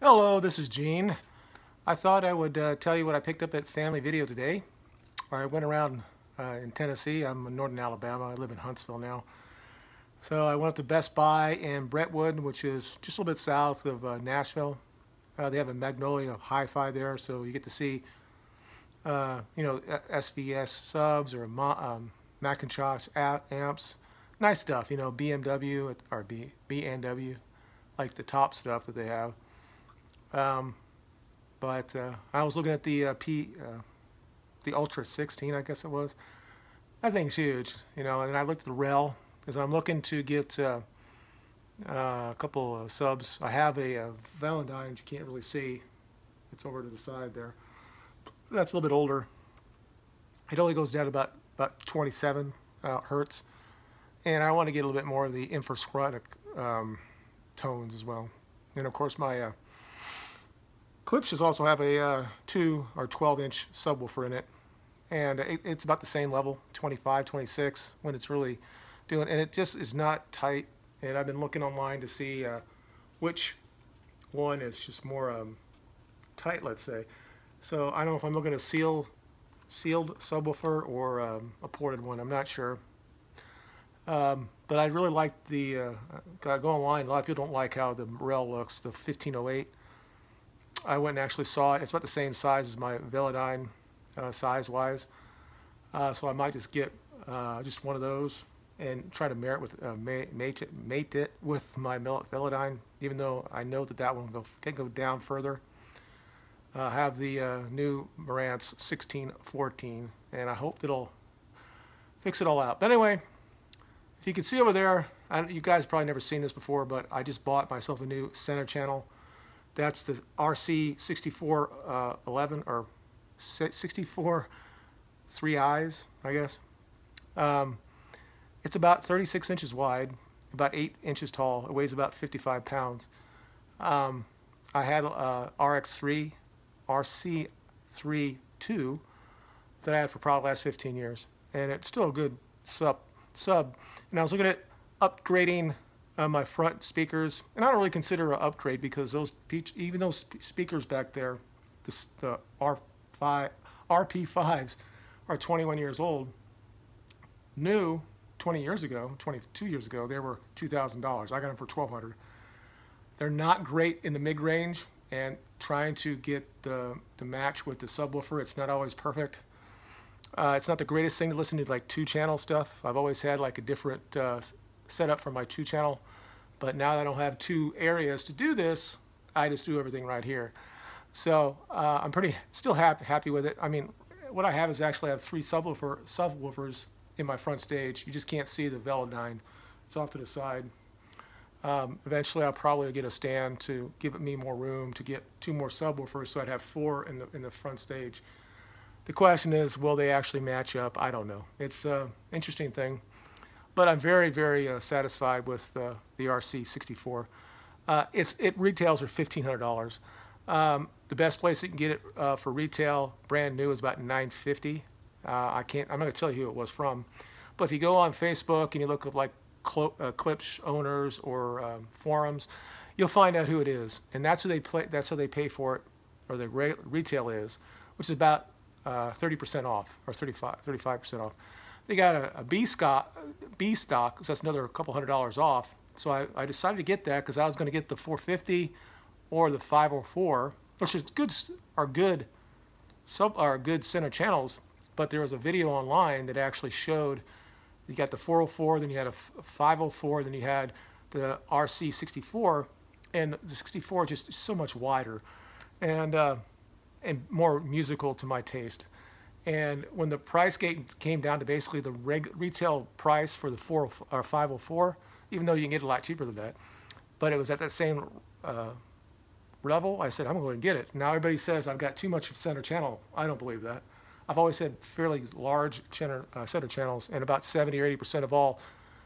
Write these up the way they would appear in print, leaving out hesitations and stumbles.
Hello, this is Gene. I thought I would tell you what I picked up at Family Video today. I went around in Tennessee. I'm in northern Alabama. I live in Huntsville now. So I went up to Best Buy in Brentwood, which is just a little bit south of Nashville. They have a Magnolia Hi-Fi there, so you get to see, SVS subs or Macintosh amps. Nice stuff, BMW or B&W, like the top stuff that they have. But I was looking at the Ultra 16, I guess it was. That thing's huge, and I looked at the rail because I'm looking to get a couple of subs. I have a Valentine, you can't really see. It's over to the side there. That's a little bit older. It only goes down to about 27 hertz, and I want to get a little bit more of the infrared tones as well. And of course, my Clipshes also have a 2 or 12-inch subwoofer in it, and it's about the same level, 25, 26, when it's really doing, and it just is not tight. And I've been looking online to see which one is just more tight, let's say. So I don't know if I'm looking at a sealed subwoofer or a ported one. I'm not sure. But I really like the, go online, a lot of people don't like how the rail looks, the 1508. I went and actually saw it. It's about the same size as my Velodyne size-wise. So I might just get just one of those and try to mate it with my Velodyne, even though I know that one can go down further. I have the new Marantz 1614, and I hope it'll fix it all out. But anyway, if you can see over there, you guys probably never seen this before, but I just bought myself a new center channel. That's the RC6411 or 64 3Is, I guess. It's about 36 inches wide, about 8 inches tall. It weighs about 55 pounds. I had a RC32 that I had for probably the last 15 years, and it's still a good sub. And I was looking at upgrading my front speakers, and I don't really consider an upgrade because even those speakers back there, the RP5s are 21 years old. New 22 years ago, they were $2,000. I got them for $1,200. They're not great in the mid-range, and trying to get to match with the subwoofer, it's not always perfect. It's not the greatest thing to listen to, like 2-channel stuff. I've always had like a different setup for my 2-channel, but now that I don't have 2 areas to do this, I just do everything right here. So I'm still happy with it. I mean, what I have is actually I have 3 subwoofers in my front stage. You just can't see the Velodyne. It's off to the side. Eventually I'll probably get a stand to give me more room to get 2 more subwoofers, so I'd have 4 in the front stage. The question is, will they actually match up? I don't know. It's an interesting thing. But I'm very, very satisfied with the RC64. It retails for $1,500. The best place you can get it for retail, brand new, is about $950. I'm not going to tell you who it was from, but if you go on Facebook and you look at like Clips owners or forums, you'll find out who it is, and that's who they play. That's how they pay for it, or the retail is, which is about 30% off or 35% off. They got a B stock, so that's another couple $100 off. So I decided to get that because I was going to get the 450 or the 504, which is good center channels. But there was a video online that actually showed you got the 404, then you had a 504, then you had the RC64, and the 64 just is so much wider and more musical to my taste. And when the price came down to basically the retail price for the 504, even though you can get it a lot cheaper than that, but it was at that same level, I said, I'm going to go and get it. Now everybody says I've got too much of center channel. I don't believe that. I've always had fairly large center channels, and about 70 or 80% of all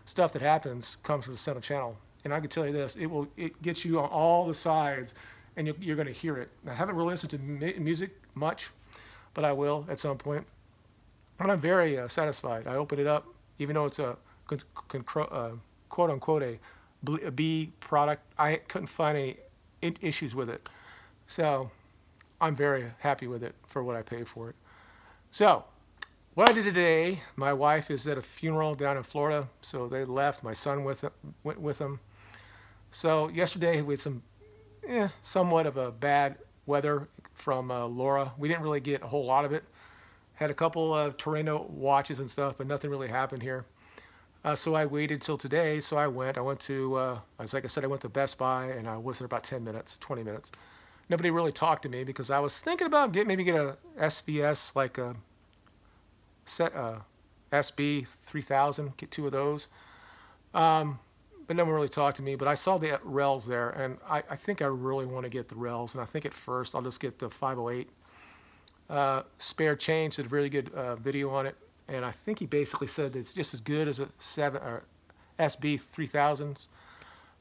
stuff that happens comes from the center channel. And I can tell you this, it gets you on all the sides, and you're going to hear it. I haven't really listened to music much, but I will at some point. And I'm very satisfied. I open it up, even though it's a quote-unquote a B product. I couldn't find any issues with it. So I'm very happy with it for what I paid for it. So what I did today, my wife is at a funeral down in Florida, so they left. My son went with them. So yesterday we had some somewhat of a bad weather from Laura. We didn't really get a whole lot of it. Had a couple of tornado watches and stuff, but nothing really happened here. So I waited till today. So I went to, like I said, I went to Best Buy, and I was there about 10 minutes, 20 minutes. Nobody really talked to me because I was thinking about maybe get a SVS, like a SB 3000, get two of those. But no one really talked to me. But I saw the rails there, and I think I really want to get the rails. And I think at first I'll just get the 508. Spare Change did a really good video on it, and I think he basically said it's just as good as a SB 3000s.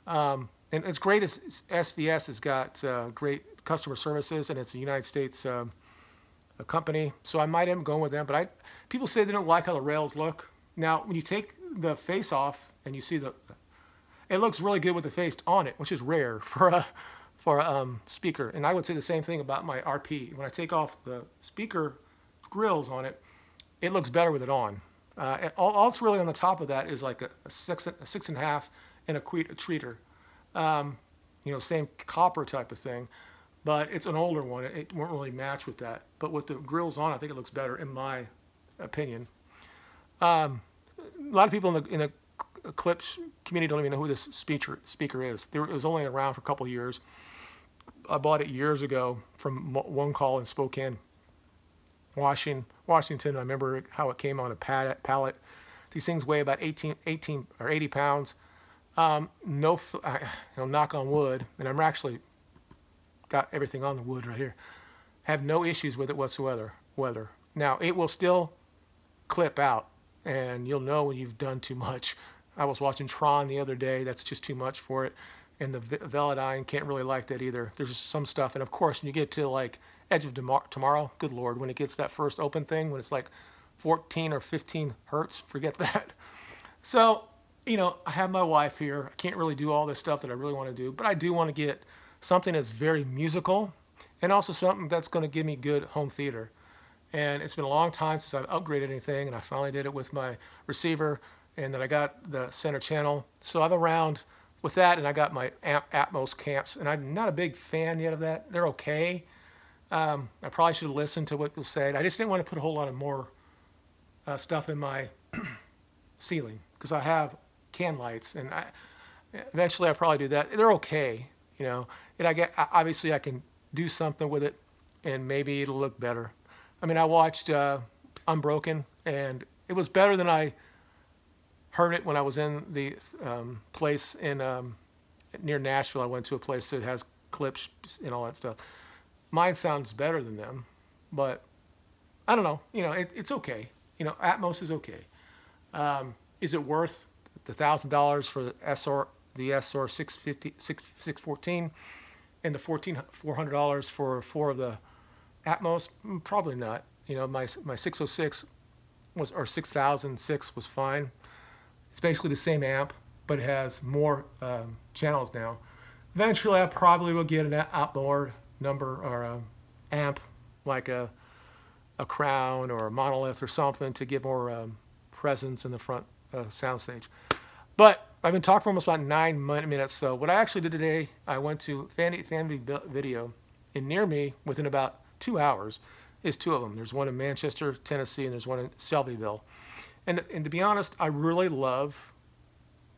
And it's great as SVS has got great customer services, and it's a United States a company, so I might end up going with them. But people say they don't like how the rails look. Now, when you take the face off and you see it looks really good with the face on it, which is rare for a speaker. And I would say the same thing about my RP. When I take off the speaker grills on it, it looks better with it on. All it's really on the top of that is like a 6.5 and a treater. Same copper type of thing, but it's an older one. It won't really match with that. But with the grills on, I think it looks better, in my opinion. A lot of people in the Clips community don't even know who this speaker is. It was only around for a couple of years. I bought it years ago from One Call in Spokane, Washington. I remember how it came on a pallet. These things weigh about 18 or 80 pounds. Knock on wood, and I'm actually got everything on the wood right here. Have no issues with it whatsoever. Now, it will still clip out, and you'll know when you've done too much. I was watching Tron the other day. That's just too much for it. And the Velodyne can't really like that either. There's just some stuff. And of course, when you get to like Edge of Tomorrow, good Lord, when it gets that first open thing, when it's like 14 or 15 hertz, forget that. So, I have my wife here. I can't really do all this stuff that I really want to do, but I do want to get something that's very musical and also something that's going to give me good home theater. And it's been a long time since I've upgraded anything, and I finally did it with my receiver, and then I got the center channel. So I'm around with that, and I got my Atmos camps, and I'm not a big fan yet of that. They're okay. I probably should have listened to what people said. I just didn't want to put a whole lot of more stuff in my ceiling because I have can lights, and eventually I'll probably do that. They're okay, and obviously I can do something with it, and maybe it'll look better. I mean, I watched Unbroken, and it was better than I heard it when I was in the place in near Nashville. I went to a place that has clips and all that stuff. Mine sounds better than them, but I don't know. It's okay. Atmos is okay. Is it worth the $1,000 for the SR 614 and the $1,400 for 4 of the Atmos? Probably not. My 606 or 6006 was fine. It's basically the same amp, but it has more channels now. Eventually, I probably will get an outboard number or amp like a Crown or a Monolith or something to give more presence in the front soundstage. But I've been talking for almost about 9 minutes. So what I actually did today, I went to Family Video, and near me, within about 2 hours, is 2 of them. There's one in Manchester, Tennessee, and there's one in Shelbyville. And to be honest, I really love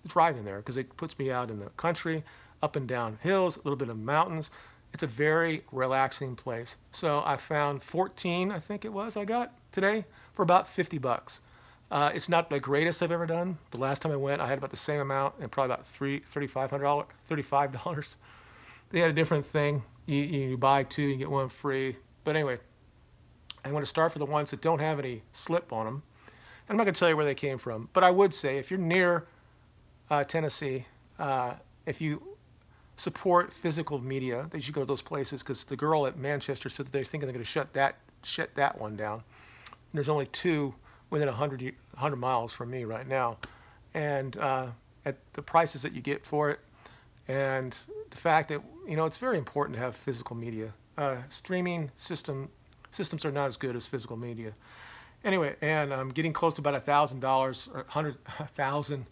driving there because it puts me out in the country, up and down hills, a little bit of mountains. It's a very relaxing place. So I found 14, I think it was, I got today for about $50. It's not the greatest I've ever done. The last time I went, I had about the same amount and probably about $35. They had a different thing. You buy 2, you get 1 free. But anyway, I'm going to start for the ones that don't have any slip on them. And I'm not going to tell you where they came from. But I would say if you're near Tennessee, if you support physical media, they should go to those places because the girl at Manchester said that they're thinking they're going to shut that one down. And there's only 2 within 100 miles from me right now. And at the prices that you get for it, and the fact that, it's very important to have physical media. streaming systems are not as good as physical media. Anyway, and I'm getting close to about $1,000 or 100,000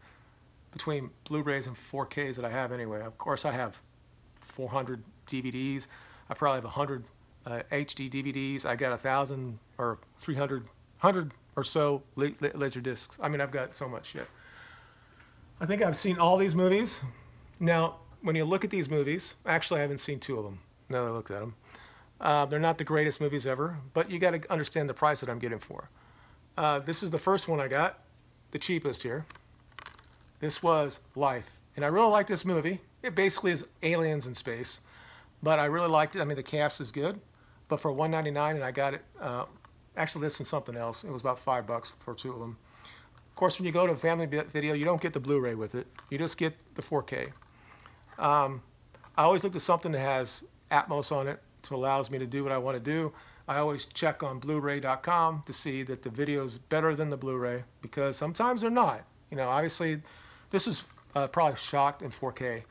between Blu-rays and 4Ks that I have anyway. Of course, I have 400 DVDs. I probably have 100 HD DVDs. I got 1,000 or 300, 100 or so laser discs. I mean, I've got so much shit. I think I've seen all these movies. Now, when you look at these movies, actually, I haven't seen two of them. Now that I looked at them. They're not the greatest movies ever, but you got to understand the price that I'm getting for. This is the first one I got, the cheapest here. This was Life, and I really like this movie. It basically is aliens in space, but I really liked it. I mean, the cast is good, but for $1.99, and I got it. Actually, this and something else. It was about $5 for two of them. Of course, when you go to Family Video, you don't get the Blu-ray with it. You just get the 4K. I always look at something that has Atmos on it, so it allows me to do what I want to do. I always check on Blu-ray.com to see that the video is better than the Blu-ray, because sometimes they're not. You know, obviously, this was probably shot in 4K,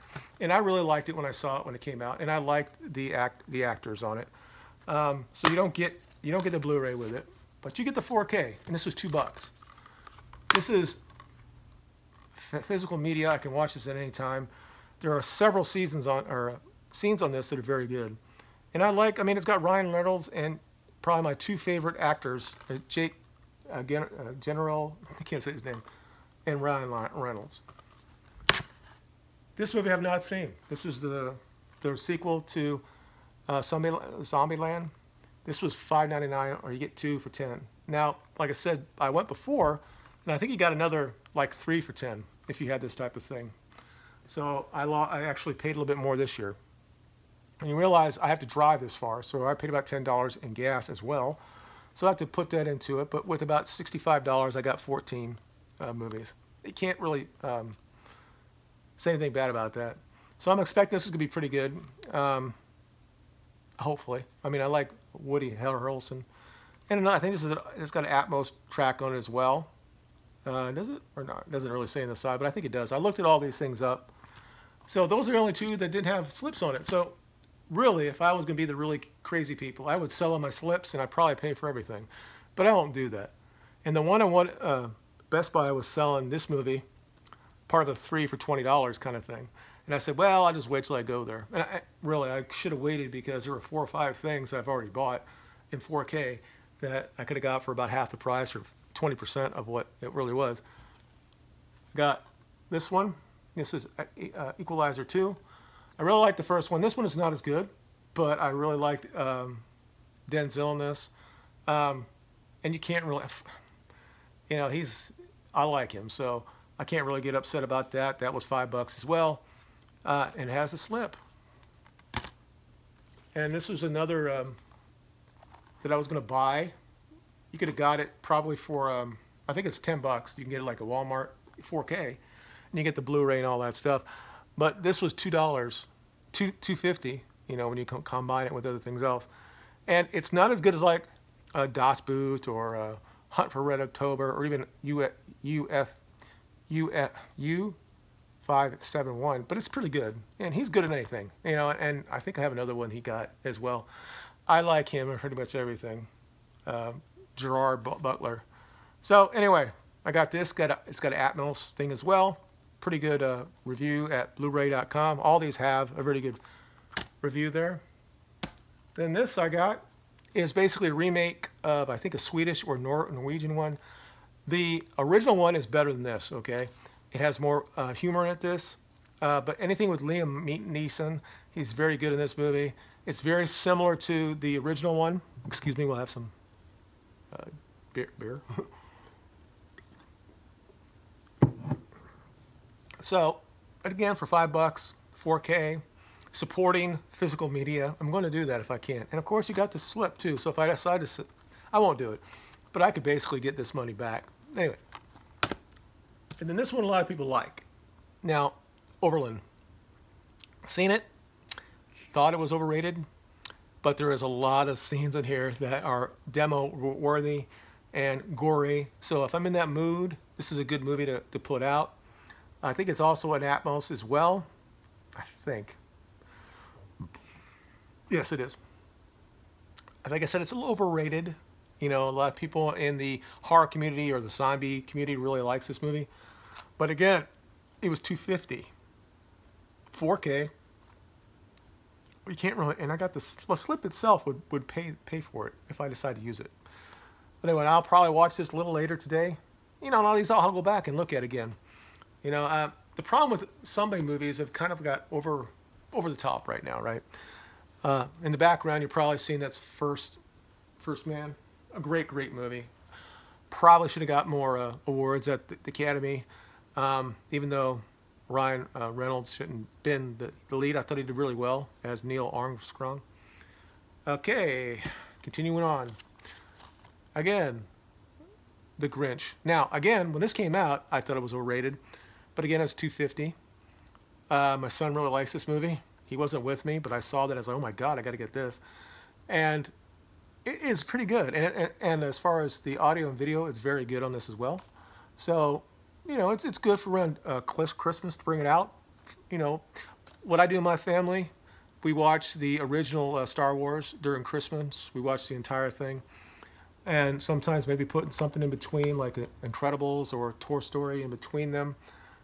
and I really liked it when I saw it when it came out, and I liked the actors on it. So you don't get the Blu-ray with it, but you get the 4K, and this was $2. This is physical media. I can watch this at any time. There are several scenes on this that are very good. And I mean, it's got Ryan Reynolds and probably my two favorite actors, Jake General, I can't say his name, and Ryan Reynolds. This movie I have not seen. This is the sequel to Zombieland. This was $5.99, or you get 2 for 10. Now, like I said, I went before, and I think you got another like 3 for 10 if you had this type of thing. So I actually paid a little bit more this year. And you realize I have to drive this far, so I paid about $10 in gas as well. So I have to put that into it. But with about $65, I got 14 movies. You can't really say anything bad about that. So I'm expecting this is going to be pretty good. Hopefully. I mean, I like Woody Harrelson. And I think it's got an Atmos track on it as well. Does it? Or not? It doesn't really say on the side, but I think it does. I looked at all these things up. So those are the only two that didn't have slips on it. So really, if I was going to be the really crazy people, I would sell on my slips and I'd probably pay for everything. But I won't do that. And the one I want, Best Buy was selling this movie, part of a 3 for $20 kind of thing. And I said, well, I'll just wait till I go there. And I should have waited, because there were 4 or 5 things that I've already bought in 4K that I could have got for about half the price, or 20% of what it really was. Got this one. This is Equalizer 2. I really like the first one. This one is not as good, but I really liked Denzel in this. And you can't really, you know, I like him, so I can't really get upset about that. That was $5 as well. And it has a slip. And this was another that I was going to buy. You could have got it probably for, I think it's $10. You can get it like a Walmart 4K, and you get the Blu-ray and all that stuff. But this was $2, $2.50. You know, when you combine it with other things else, and it's not as good as like Das Boot or Hunt for Red October, or even U571. But it's pretty good, and he's good at anything. You know, and I think I have another one he got as well. I like him in pretty much everything. Gerard Butler. So anyway, I got this. It's got an Atmos thing as well. Pretty good review at Blu-ray.com. All these have a really good review there. Then this I got is basically a remake of, I think, a Swedish or Norwegian one. The original one is better than this. Okay, it has more humor in it. But anything with Liam Neeson, he's very good in this movie. It's very similar to the original one. Excuse me, we'll have some beer. So, again, for $5, 4K, supporting physical media. I'm going to do that if I can. And of course, you got the slip too. So if I decide to, I won't do it. But I could basically get this money back. Anyway. And then this one a lot of people like. Now, Overland. Seen it. Thought it was overrated. But there is a lot of scenes in here that are demo-worthy and gory. So if I'm in that mood, this is a good movie to put out. I think it's also an Atmos as well. I think. Yes, it is. like I said, it's a little overrated. You know, a lot of people in the horror community or the zombie community really likes this movie. But again, it was $250, 4K. You can't really, and I got the slip itself would pay for it if I decide to use it. But anyway, I'll probably watch this a little later today. You know, and all these I'll go back and look at again. You know, the problem with zombie movies have kind of got over the top right now, right? In the background, you're probably seeing that's First Man, a great movie. Probably should have got more awards at the Academy, even though Ryan Reynolds shouldn't have been the lead. I thought he did really well as Neil Armstrong. Okay, continuing on. Again, The Grinch. Now, again, when this came out, I thought it was overrated. But again, it's $250. My son really likes this movie. He wasn't with me, but I saw that. I was like, oh my God, I got to get this. And it is pretty good. And as far as the audio and video, it's very good on this as well. So, you know, it's good for around Christmas to bring it out. You know, what I do in my family, we watch the original Star Wars during Christmas. We watch the entire thing. And sometimes maybe putting something in between, like Incredibles or Toy Story in between them,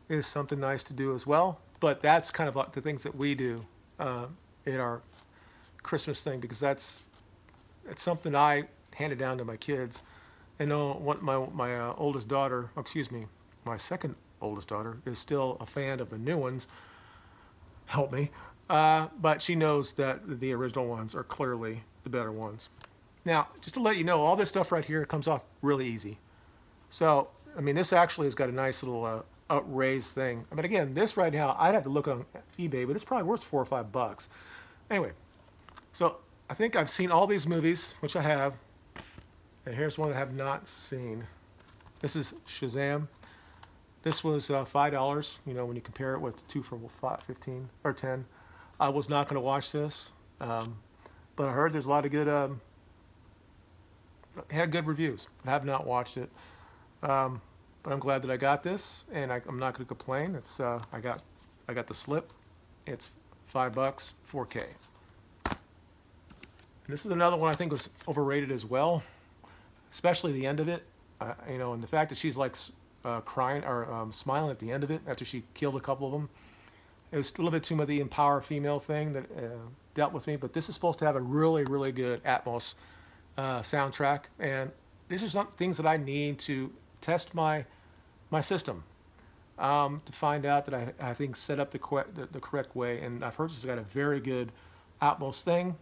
is something nice to do as well. But that's kind of like the things that we do in our Christmas thing, because that's something I handed down to my kids. And what my oldest daughter, excuse me, my second oldest daughter is still a fan of the new ones. Help me. But she knows that the original ones are clearly the better ones. Now, just to let you know, all this stuff right here comes off really easy. So, I mean, this actually has got a nice little raised thing. I mean, again, this right now, I'd have to look on eBay, but it's probably worth $4 or $5. Anyway, so I think I've seen all these movies, which I have. And here's one I have not seen. This is Shazam. This was $5, you know, when you compare it with 2 for 15 or 10. I was not going to watch this, but I heard there's a lot of good, had good reviews. I have not watched it, but I'm glad that I got this, and I'm not going to complain. It's I got the slip. It's $5, 4K. And this is another one I think was overrated as well, especially the end of it. You know, and the fact that she's like crying or smiling at the end of it after she killed a couple of them. It was a little bit too much of the empower female thing that dealt with me, but this is supposed to have a really, really good Atmos soundtrack, and these are some things that I need to test my system to find out that I think set up the correct way. And I've heard this has got a very good Atmos thing.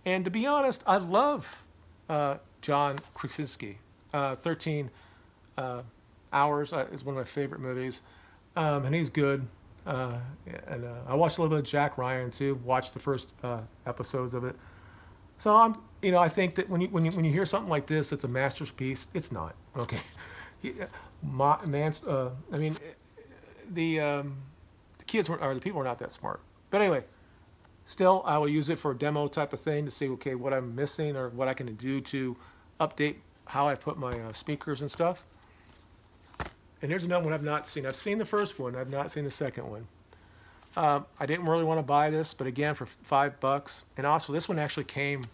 And to be honest, I love John Krasinski. 13 Hours is one of my favorite movies, and he's good. And I watched a little bit of Jack Ryan too. Watched the first episodes of it. So you know, I think that when you hear something like this, it's a masterpiece. It's not. Okay. I mean, the kids or the people are not that smart. But anyway, still, I will use it for a demo type of thing to see, okay, what I'm missing or what I can do to update how I put my speakers and stuff. And here's another one I've not seen. I've seen the first one. I've not seen the second one. I didn't really want to buy this, but again, for $5. And also, this one actually came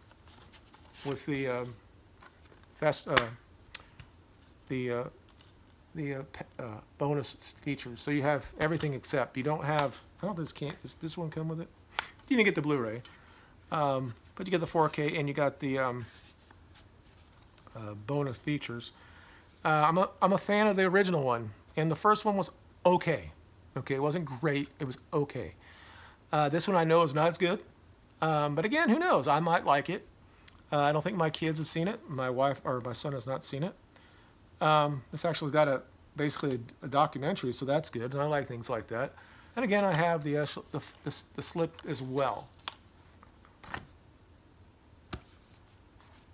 with the bonus features. So you have everything except you don't have. I don't know if does this one come with it? You didn't get the Blu-ray, but you get the 4K and you got the bonus features. I'm a fan of the original one, and the first one was okay. Okay, it wasn't great. It was okay. This one I know is not as good, but again, who knows? I might like it. I don't think my kids have seen it. My wife or my son has not seen it. This actually got basically a documentary, so that's good, and I like things like that. And again, I have the slip as well.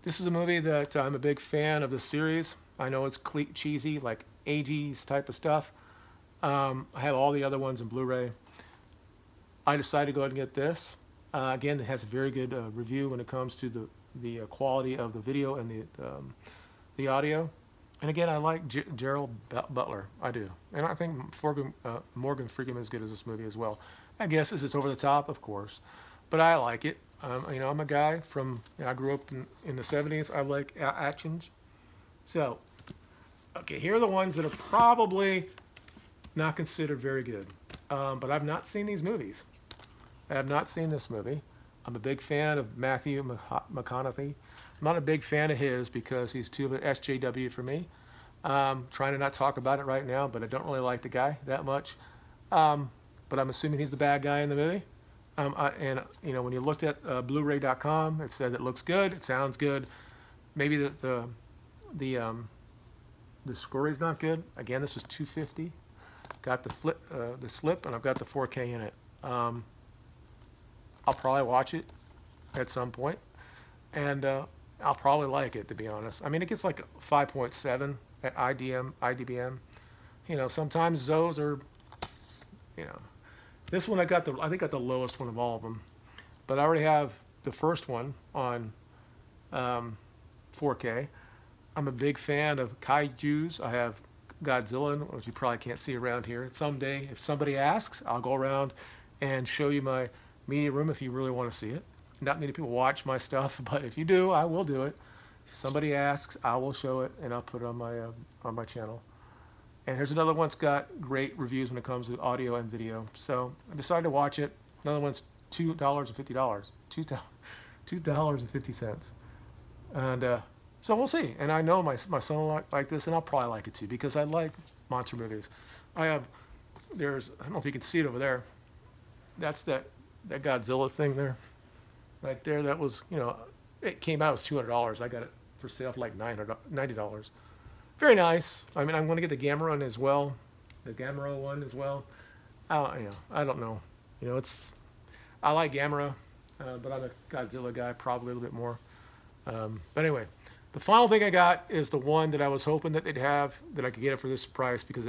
This is a movie that I'm a big fan of the series. I know it's cheesy, like 80s type of stuff. I have all the other ones in Blu-ray. I decided to go ahead and get this. Again, it has a very good review when it comes to the quality of the video and the audio. And again, I like Gerald Butler. I do. And I think Morgan Freeman is good as this movie as well. I guess this is over the top, of course. But I like it. I'm a guy from, I grew up in the 70s. I like actions. So, okay, here are the ones that are probably not considered very good. But I've not seen these movies. I have not seen this movie. I'm a big fan of Matthew McConaughey. I'm not a big fan of his because he's too of an SJW for me. Trying to not talk about it right now, but I don't really like the guy that much. But I'm assuming he's the bad guy in the movie. And when you looked at Blu-ray.com, it says it looks good, it sounds good. Maybe the story's not good. Again, this was $250. Got the slip, and I've got the 4K in it. I'll probably watch it at some point, and I'll probably like it, to be honest. I mean, it gets like 5.7 at IDBM. Sometimes those are, this one I think got the lowest one of all of them, but I already have the first one on 4K. I'm a big fan of kaijus. I have Godzilla, which you probably can't see around here. Someday, if somebody asks, I'll go around and show you my media room if you really want to see it. Not many people watch my stuff, but if you do, I will do it. If somebody asks, I will show it, and I'll put it on my channel. And here's another one that's got great reviews when it comes to audio and video. So I decided to watch it. Another one's $2.50. $2.50. And so we'll see. And I know my son will like this, and I'll probably like it too, because I like monster movies. I don't know if you can see it over there. That's that Godzilla thing there. Right there, that was, it came out as $200. I got it for sale for like $90. Very nice. I mean, I'm going to get the Gamera one as well. The Gamera one as well. I don't know. I like Gamera, but I'm a Godzilla guy, probably a little bit more. But anyway, the final thing I got is the one that I was hoping that they'd have, that I could get it for this price, because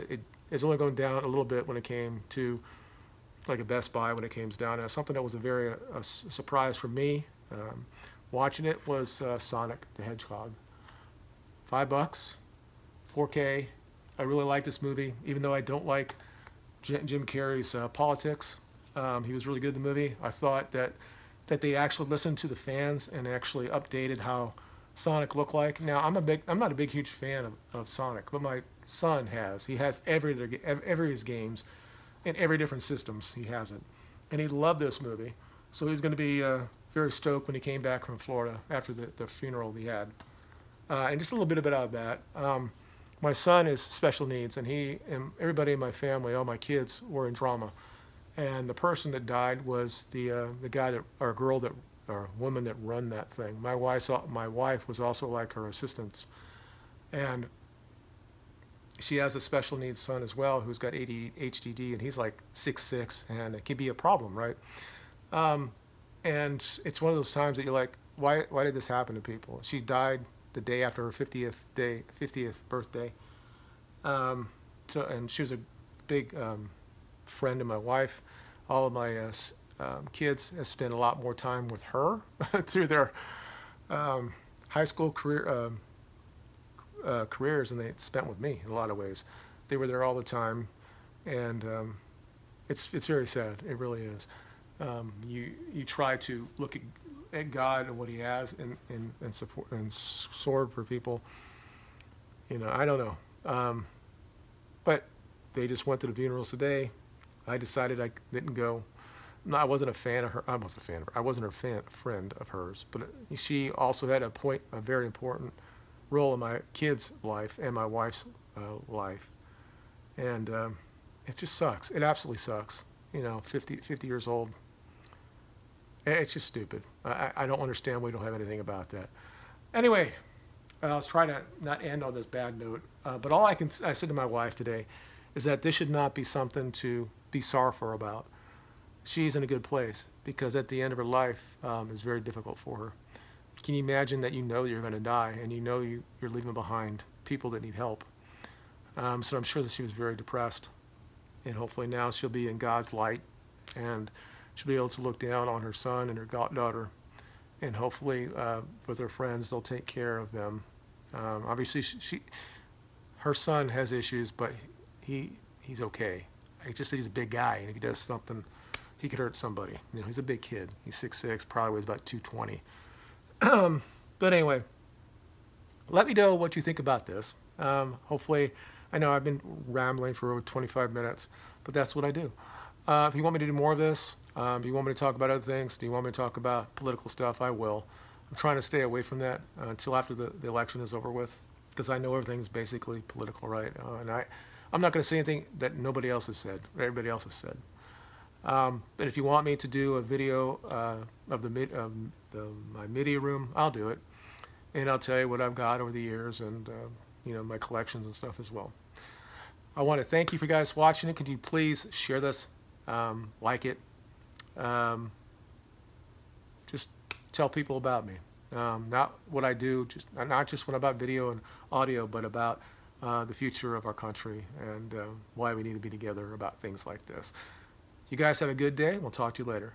it's only going down a little bit when it came to like a Best Buy when it came down. And something that was a surprise for me watching it was Sonic the Hedgehog. $5, 4K. I really like this movie, even though I don't like Jim Carrey's politics. He was really good in the movie. I thought that they actually listened to the fans and actually updated how Sonic looked like. Now, I'm not a huge fan of Sonic, but my son has. He has every his games in every different systems. He has it, and he loved this movie. So he's going to be very stoked when he came back from Florida after the funeral he had. And just a little bit about that. My son is special needs, and everybody in my family, all my kids, were in drama. And the person that died was the guy or woman that run that thing. My wife was also like her assistant, and she has a special needs son as well who's got ADHD, and he's like 6'6", and it can be a problem, right? And it's one of those times that you're like, why did this happen to people? She died the day after her 50th birthday. And she was a big friend of my wife. All of my kids have spent a lot more time with her through their high school careers than they spent with me in a lot of ways. They were there all the time, and it's very sad. It really is. You try to look at God and what He has and support and sword for people. I don't know. But they just went to the funerals today. I decided I didn't go. No, I wasn't a fan of her. I wasn't a fan of her. I wasn't a friend of hers. But she also had a very important role in my kids' life and my wife's life. And it just sucks. It absolutely sucks. 50 years old. It's just stupid. I don't understand. We don't have anything about that. Anyway, I was trying to not end on this bad note. But all I said to my wife today is that this should not be something to be sorrowful about. She's in a good place, because at the end of her life is very difficult for her. Can you imagine that you're going to die, and you're leaving behind people that need help? So I'm sure that she was very depressed, and hopefully now she'll be in God's light, and she'll be able to look down on her son and her daughter, and hopefully with her friends they'll take care of them. Obviously her son has issues, but he's okay. It's just that he's a big guy, and if he does something he could hurt somebody. You know, he's a big kid. He's 6'6", probably weighs about 220. But anyway, let me know what you think about this. Hopefully, I know I've been rambling for over 25 minutes, but that's what I do. If you want me to do more of this, do you want me to talk about other things? Do you want me to talk about political stuff? I will. I'm trying to stay away from that until after the election is over with, because I know everything's basically political, right? And I'm not going to say anything that nobody else has said, or everybody else has said. But if you want me to do a video of my media room, I'll do it. And I'll tell you what I've got over the years and, you know, my collections and stuff as well. I want to thank you for guys watching it. Could you please share this, like it, just tell people about me. Not what I do, not just what about video and audio, but about the future of our country and why we need to be together about things like this. You guys have a good day. We'll talk to you later.